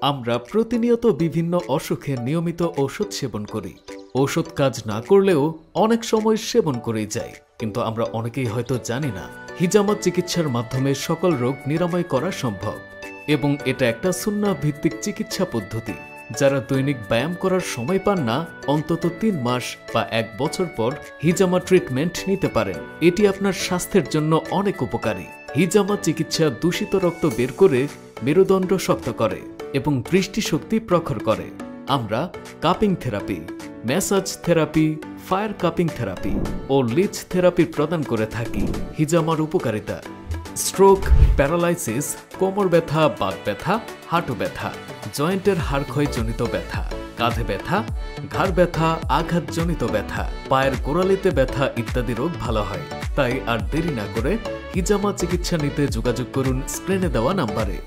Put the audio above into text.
আমরা প্রতিনিয়ত বিভিন্ন অসুখে নিয়মিত ঔষধ সেবন করি। ঔষধ কাজ না করলেও অনেক সময় সেবন করেই যাই, কিন্তু আমরা অনেকেই হয়তো জানি না হিজামা চিকিৎসার মাধ্যমে সকল রোগ নিরাময় করা সম্ভব এবং এটা একটা সুন্নাহ ভিত্তিক চিকিৎসা পদ্ধতি। যারা দৈনিক ব্যায়াম করার সময় পান না, অন্তত 3 মাস বা 1 বছর পর হিজামা ট্রিটমেন্ট নিতে পারেন। এটি আপনার স্বাস্থ্যের জন্য অনেক উপকারী। হিজামা চিকিৎসা দূষিত রক্ত বের করে মেরুদণ্ড শক্ত করে এবং দৃষ্টিশক্তি প্রখর করে। আমরা cupping therapy, massage therapy, fire cupping therapy ও লিচ থেরাপি প্রদান করে থাকি। হিজামার উপকারিতা: স্ট্রোক, প্যারালাইসিস, কোমর ব্যথা, বাত ব্যথা, হাঁটু ব্যথা, জয়েন্টের হাড়ক্ষয়জনিত ব্যথা, কাঁধে ব্যথা, ঘাড় ব্যথা, আঘাতজনিত ব্যথা, পায়ের গোড়ালিতে ব্যথা ইত্যাদি রোগ ভালো হয়। তাই আর দেরি না করে হিজামা চিকিৎসা নিতে যোগাযোগ করুন স্ক্রিনে দেওয়া নাম্বারে।